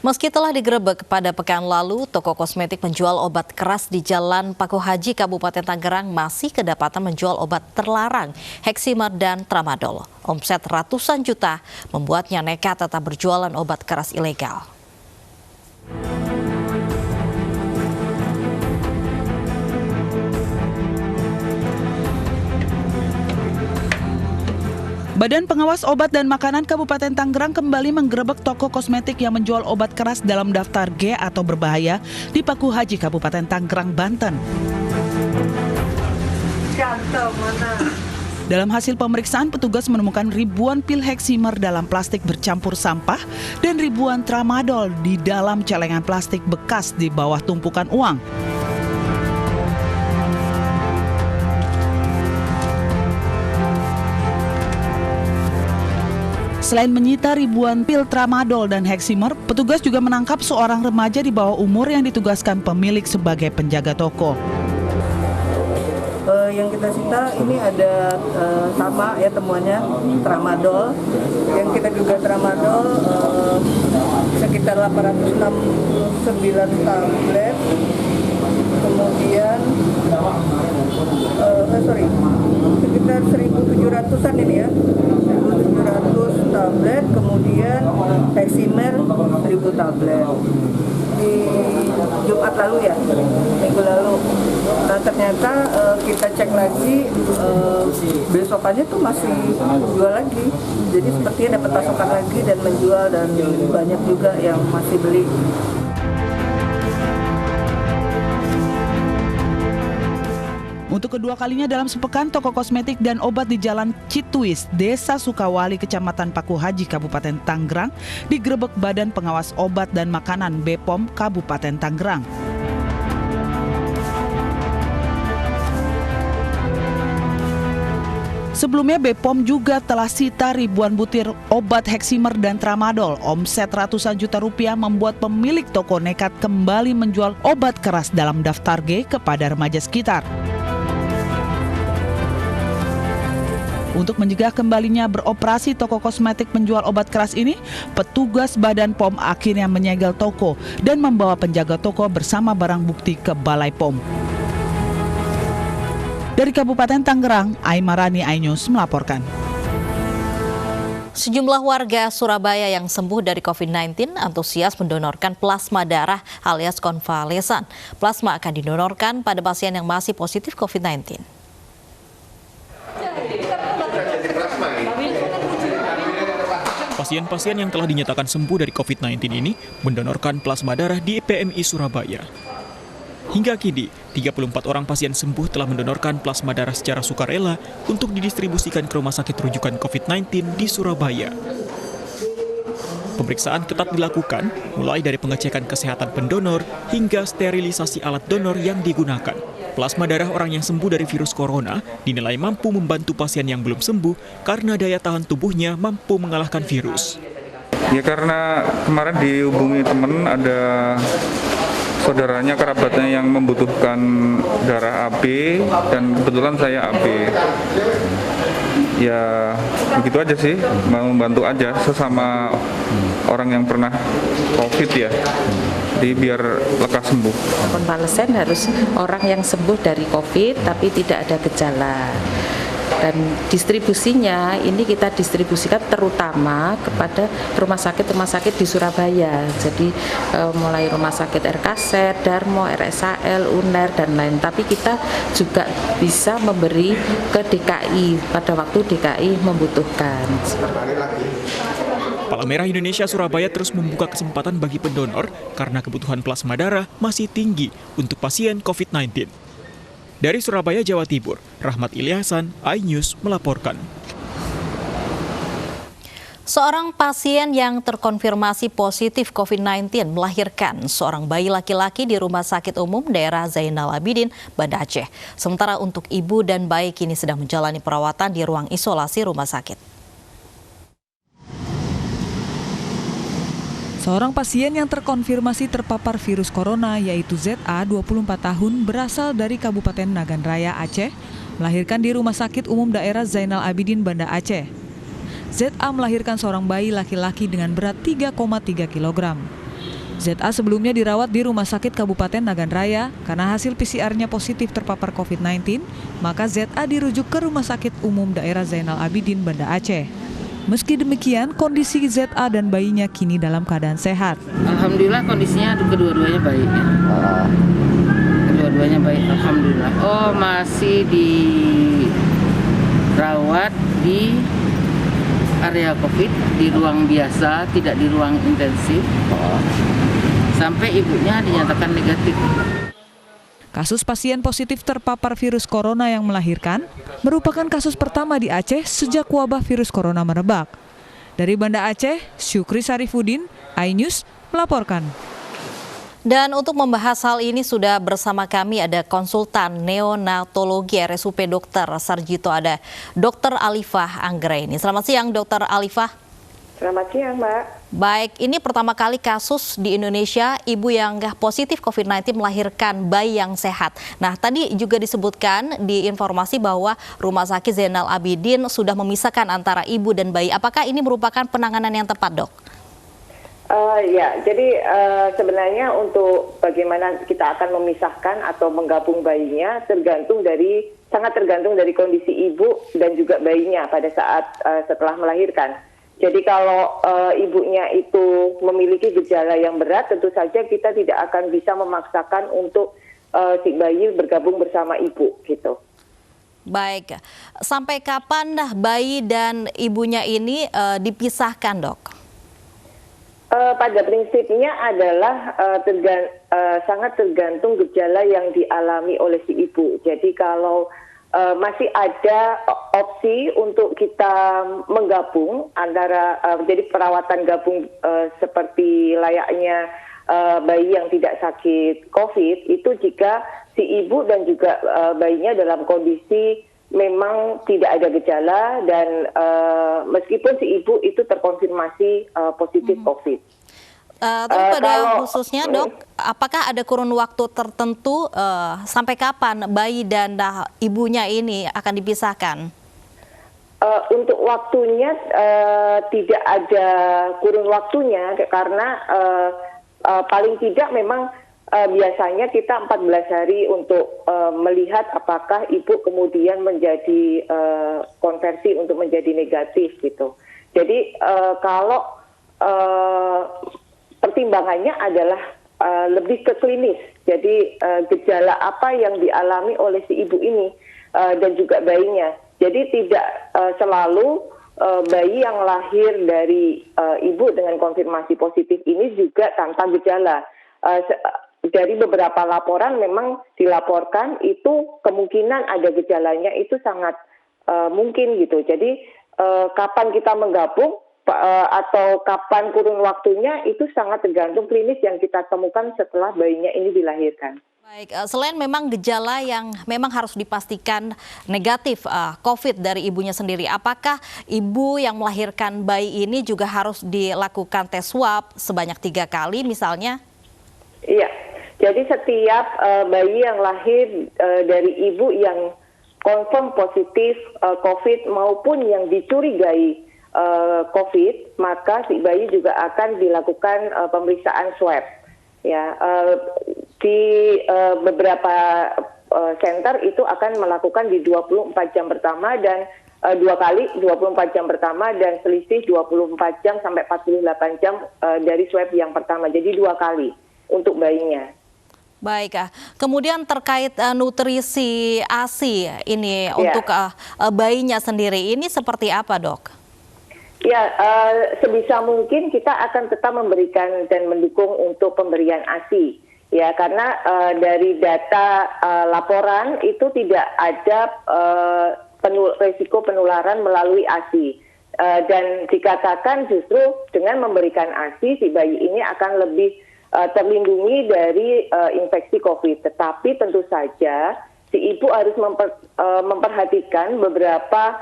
Meski telah digerebek pada pekan lalu, toko kosmetik menjual obat keras di Jalan Paku Haji, Kabupaten Tangerang masih kedapatan menjual obat terlarang, Heximer dan Tramadol. Omset ratusan juta membuatnya nekat tetap berjualan obat keras ilegal. Badan Pengawas Obat dan Makanan Kabupaten Tangerang kembali menggerebek toko kosmetik yang menjual obat keras dalam daftar G atau berbahaya di Paku Haji, Kabupaten Tangerang, Banten. Dalam hasil pemeriksaan, petugas menemukan ribuan pil Heximer dalam plastik bercampur sampah dan ribuan Tramadol di dalam celengan plastik bekas di bawah tumpukan uang. Selain menyita ribuan pil Tramadol dan Heximer, petugas juga menangkap seorang remaja di bawah umur yang ditugaskan pemilik sebagai penjaga toko. Yang kita sita ini ada sama ya temuannya Tramadol. Yang kita juga Tramadol sekitar 869 tablet. Kemudian sekitar 1.700-an ini ya. 1.700 tablet, kemudian Heximer 1.000 tablet. Di Jumat lalu ya, minggu lalu. Nah ternyata kita cek lagi besokannya tuh masih jual lagi. Jadi sepertinya dapat pasokan lagi dan menjual, dan banyak juga yang masih beli. Untuk kedua kalinya dalam sepekan, toko kosmetik dan obat di Jalan Cituis, Desa Sukawali, Kecamatan Paku Haji, Kabupaten Tangerang, digerebek Badan Pengawas Obat dan Makanan BPOM Kabupaten Tangerang. Sebelumnya BPOM juga telah sita ribuan butir obat Heximer dan Tramadol. Omset ratusan juta rupiah membuat pemilik toko nekat kembali menjual obat keras dalam daftar G kepada remaja sekitar. Untuk mencegah kembalinya beroperasi toko kosmetik penjual obat keras ini, petugas Badan POM akhirnya menyegel toko dan membawa penjaga toko bersama barang bukti ke Balai POM. Dari Kabupaten Tangerang, Aimarani, iNews melaporkan. Sejumlah warga Surabaya yang sembuh dari COVID-19 antusias mendonorkan plasma darah alias konvalesan. Plasma akan didonorkan pada pasien yang masih positif COVID-19. Pasien-pasien yang telah dinyatakan sembuh dari COVID-19 ini mendonorkan plasma darah di PMI Surabaya. Hingga kini, 34 orang pasien sembuh telah mendonorkan plasma darah secara sukarela untuk didistribusikan ke rumah sakit rujukan COVID-19 di Surabaya. Pemeriksaan ketat dilakukan, mulai dari pengecekan kesehatan pendonor hingga sterilisasi alat donor yang digunakan. Plasma darah orang yang sembuh dari virus corona dinilai mampu membantu pasien yang belum sembuh karena daya tahan tubuhnya mampu mengalahkan virus. Ya karena kemarin dihubungi teman, ada saudaranya, kerabatnya yang membutuhkan darah AB, dan kebetulan saya AB. Ya begitu aja sih, mau membantu aja sesama orang yang pernah COVID ya. Jadi biar lekas sembuh. Konvalesen harus orang yang sembuh dari COVID tapi tidak ada gejala. Dan distribusinya ini kita distribusikan terutama kepada rumah sakit di Surabaya. Jadi mulai rumah sakit RKZ, Darmo, RSAL, UNER dan lain. Tapi kita juga bisa memberi ke DKI pada waktu DKI membutuhkan. Palang Merah Indonesia Surabaya terus membuka kesempatan bagi pendonor karena kebutuhan plasma darah masih tinggi untuk pasien COVID-19. Dari Surabaya, Jawa Timur, Rahmat Ilyasan, iNews melaporkan. Seorang pasien yang terkonfirmasi positif COVID-19 melahirkan seorang bayi laki-laki di Rumah Sakit Umum Daerah Zainal Abidin, Banda Aceh. Sementara untuk ibu dan bayi kini sedang menjalani perawatan di ruang isolasi rumah sakit. Seorang pasien yang terkonfirmasi terpapar virus corona yaitu ZA 24 tahun berasal dari Kabupaten Nagan Raya, Aceh, melahirkan di Rumah Sakit Umum Daerah Zainal Abidin, Banda Aceh. ZA melahirkan seorang bayi laki-laki dengan berat 3,3 kg. ZA sebelumnya dirawat di Rumah Sakit Kabupaten Nagan Raya karena hasil PCR-nya positif terpapar COVID-19, maka ZA dirujuk ke Rumah Sakit Umum Daerah Zainal Abidin, Banda Aceh. Meski demikian, kondisi ZA dan bayinya kini dalam keadaan sehat. Alhamdulillah kondisinya kedua-duanya baik. Ya. Kedua-duanya baik, alhamdulillah. Oh, masih dirawat di area COVID, di ruang biasa, tidak di ruang intensif. Sampai ibunya dinyatakan negatif. Kasus pasien positif terpapar virus corona yang melahirkan merupakan kasus pertama di Aceh sejak wabah virus corona merebak. Dari Banda Aceh, Syukri Sarifuddin, iNews melaporkan. Dan untuk membahas hal ini sudah bersama kami ada konsultan neonatologi RSUP Dr. Sarjito, ada Dr. Alifah Anggraini. Selamat siang Dr. Alifah. Selamat siang, Mbak. Baik, ini pertama kali kasus di Indonesia ibu yang positif COVID-19 melahirkan bayi yang sehat. Nah, tadi juga disebutkan di informasi bahwa Rumah Sakit Zainal Abidin sudah memisahkan antara ibu dan bayi. Apakah ini merupakan penanganan yang tepat, Dok? Ya, jadi sebenarnya untuk bagaimana kita akan memisahkan atau menggabung bayinya sangat tergantung dari kondisi ibu dan juga bayinya pada saat setelah melahirkan. Jadi kalau ibunya itu memiliki gejala yang berat, tentu saja kita tidak akan bisa memaksakan untuk si bayi bergabung bersama ibu, gitu. Baik, sampai kapan bayi dan ibunya ini dipisahkan, Dok? Pada prinsipnya adalah sangat tergantung gejala yang dialami oleh si ibu. Jadi kalau masih ada opsi untuk kita menggabung antara jadi perawatan gabung seperti layaknya bayi yang tidak sakit COVID itu jika si ibu dan juga bayinya dalam kondisi memang tidak ada gejala dan meskipun si ibu itu terkonfirmasi positif COVID. Tapi pada khususnya, Dok, apakah ada kurun waktu tertentu sampai kapan bayi dan ibunya ini akan dipisahkan? Untuk waktunya tidak ada kurun waktunya karena paling tidak memang biasanya kita 14 hari untuk melihat apakah ibu kemudian menjadi konversi untuk menjadi negatif gitu. Jadi kalau pertimbangannya adalah lebih ke klinis. Jadi gejala apa yang dialami oleh si ibu ini dan juga bayinya. Jadi tidak selalu bayi yang lahir dari ibu dengan konfirmasi positif ini juga tanpa gejala. Dari beberapa laporan memang dilaporkan itu kemungkinan ada gejalanya itu sangat mungkin gitu. Jadi kapan kita menggabung atau kapan kurun waktunya itu sangat tergantung klinis yang kita temukan setelah bayinya ini dilahirkan. Baik, selain memang gejala yang memang harus dipastikan negatif COVID dari ibunya sendiri, apakah ibu yang melahirkan bayi ini juga harus dilakukan tes swab sebanyak 3 kali misalnya? Iya, jadi setiap bayi yang lahir dari ibu yang confirm positif COVID maupun yang dicurigai COVID, maka si bayi juga akan dilakukan pemeriksaan swab. Ya, di beberapa center itu akan melakukan di 24 jam pertama dan 2 kali 24 jam pertama dan selisih 24 jam sampai 48 jam dari swab yang pertama. Jadi 2 kali untuk bayinya. Baik, kemudian terkait nutrisi ASI ini untuk bayinya sendiri, ini seperti apa, Dok? Ya, sebisa mungkin kita akan tetap memberikan dan mendukung untuk pemberian ASI. Ya, karena dari data laporan itu tidak ada risiko penularan melalui ASI. Dan dikatakan justru dengan memberikan ASI, si bayi ini akan lebih terlindungi dari infeksi COVID. Tetapi tentu saja si ibu harus memperhatikan beberapa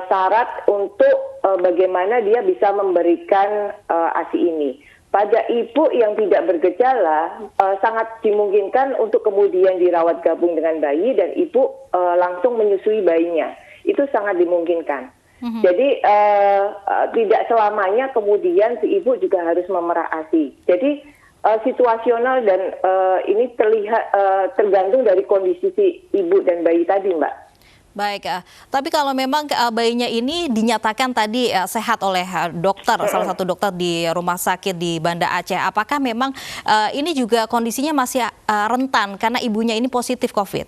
syarat untuk bagaimana dia bisa memberikan ASI ini. Pada ibu yang tidak bergejala sangat dimungkinkan untuk kemudian dirawat gabung dengan bayi dan ibu langsung menyusui bayinya. Itu sangat dimungkinkan. Jadi tidak selamanya kemudian si ibu juga harus memerah ASI. Jadi situasional dan ini tergantung dari kondisi si ibu dan bayi tadi, Mbak. Baik, tapi kalau memang bayinya ini dinyatakan tadi sehat oleh dokter, salah satu dokter di rumah sakit di Banda Aceh, apakah memang ini juga kondisinya masih rentan karena ibunya ini positif COVID?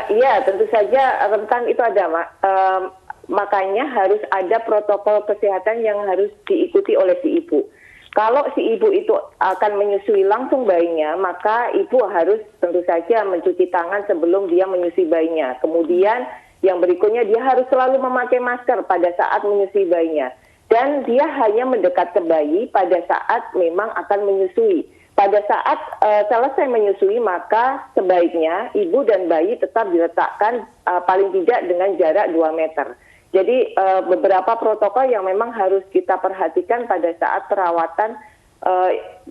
Iya, tentu saja rentan itu ada, Mak. Makanya harus ada protokol kesehatan yang harus diikuti oleh si ibu. Kalau si ibu itu akan menyusui langsung bayinya, maka ibu harus tentu saja mencuci tangan sebelum dia menyusui bayinya. Kemudian yang berikutnya dia harus selalu memakai masker pada saat menyusui bayinya. Dan dia hanya mendekat ke bayi pada saat memang akan menyusui. Pada saat selesai menyusui, maka sebaiknya ibu dan bayi tetap diletakkan paling tidak dengan jarak 2 meter. Jadi beberapa protokol yang memang harus kita perhatikan pada saat perawatan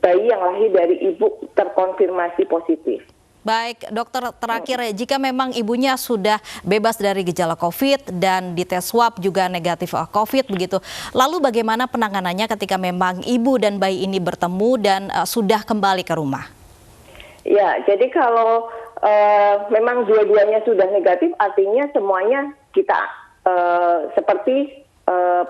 bayi yang lahir dari ibu terkonfirmasi positif. Baik, dokter, terakhir, jika memang ibunya sudah bebas dari gejala COVID dan di tes swab juga negatif COVID begitu, lalu bagaimana penanganannya ketika memang ibu dan bayi ini bertemu dan sudah kembali ke rumah? Ya, jadi kalau memang dua-duanya sudah negatif, artinya semuanya kita seperti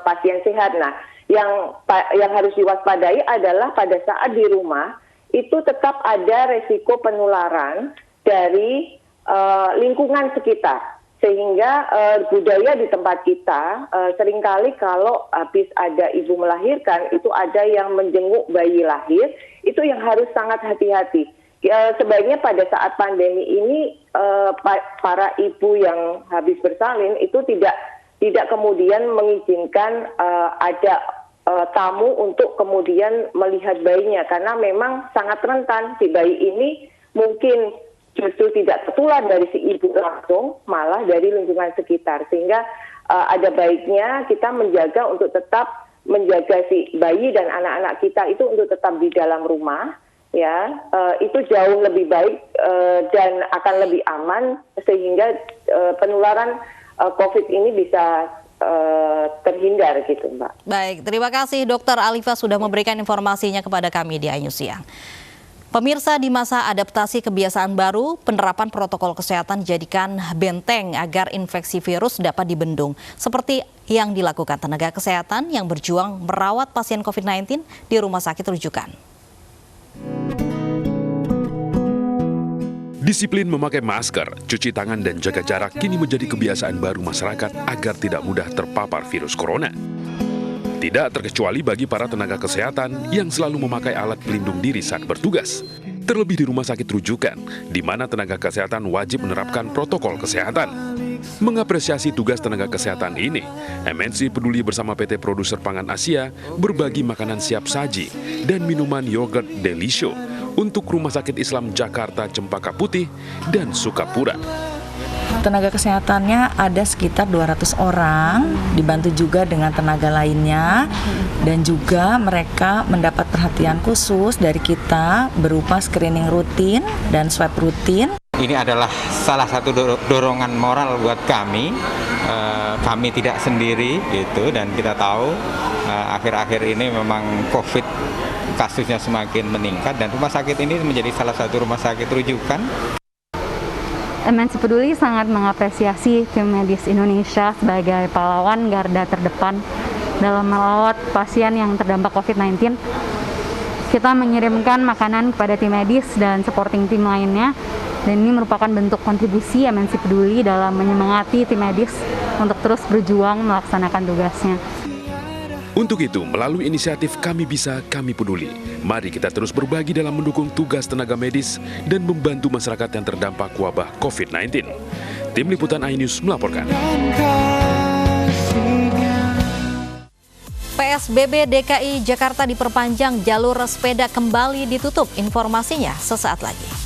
pasien sehat. Nah, yang harus diwaspadai adalah pada saat di rumah itu tetap ada resiko penularan dari lingkungan sekitar, sehingga budaya di tempat kita seringkali kalau habis ada ibu melahirkan itu ada yang menjenguk bayi lahir, itu yang harus sangat hati-hati. Sebaiknya pada saat pandemi ini para ibu yang habis bersalin itu tidak kemudian mengizinkan ada tamu untuk kemudian melihat bayinya, karena memang sangat rentan si bayi ini mungkin justru tidak tertular dari si ibu langsung, malah dari lingkungan sekitar, sehingga ada baiknya kita menjaga untuk tetap menjaga si bayi dan anak-anak kita itu untuk tetap di dalam rumah. Ya, itu jauh lebih baik dan akan lebih aman sehingga penularan COVID ini bisa terhindar gitu, Mbak. Baik, terima kasih Dr. Alifa sudah memberikan informasinya kepada kami di iNews Siang. Pemirsa, di masa adaptasi kebiasaan baru, penerapan protokol kesehatan dijadikan benteng agar infeksi virus dapat dibendung. Seperti yang dilakukan tenaga kesehatan yang berjuang merawat pasien COVID-19 di rumah sakit rujukan. Disiplin memakai masker, cuci tangan dan jaga jarak kini menjadi kebiasaan baru masyarakat agar tidak mudah terpapar virus corona. Tidak terkecuali bagi para tenaga kesehatan yang selalu memakai alat pelindung diri saat bertugas. Terlebih di rumah sakit rujukan, di mana tenaga kesehatan wajib menerapkan protokol kesehatan. Mengapresiasi tugas tenaga kesehatan ini, MNC Peduli bersama PT Produser Pangan Asia berbagi makanan siap saji dan minuman yogurt Delisio untuk Rumah Sakit Islam Jakarta Cempaka Putih dan Sukapura. Tenaga kesehatannya ada sekitar 200 orang, dibantu juga dengan tenaga lainnya, dan juga mereka mendapat perhatian khusus dari kita berupa screening rutin dan swab rutin. Ini adalah salah satu dorongan moral buat kami. Kami tidak sendiri gitu, dan kita tahu akhir-akhir ini memang COVID kasusnya semakin meningkat dan rumah sakit ini menjadi salah satu rumah sakit rujukan. MNC Peduli sangat mengapresiasi tim medis Indonesia sebagai pahlawan garda terdepan dalam merawat pasien yang terdampak COVID-19. Kita mengirimkan makanan kepada tim medis dan supporting tim lainnya, dan ini merupakan bentuk kontribusi MNC Peduli dalam menyemangati tim medis untuk terus berjuang melaksanakan tugasnya. Untuk itu, melalui inisiatif Kami Bisa, Kami Peduli, mari kita terus berbagi dalam mendukung tugas tenaga medis dan membantu masyarakat yang terdampak wabah COVID-19. Tim Liputan iNews melaporkan. PSBB DKI Jakarta diperpanjang, jalur sepeda kembali ditutup. Informasinya sesaat lagi.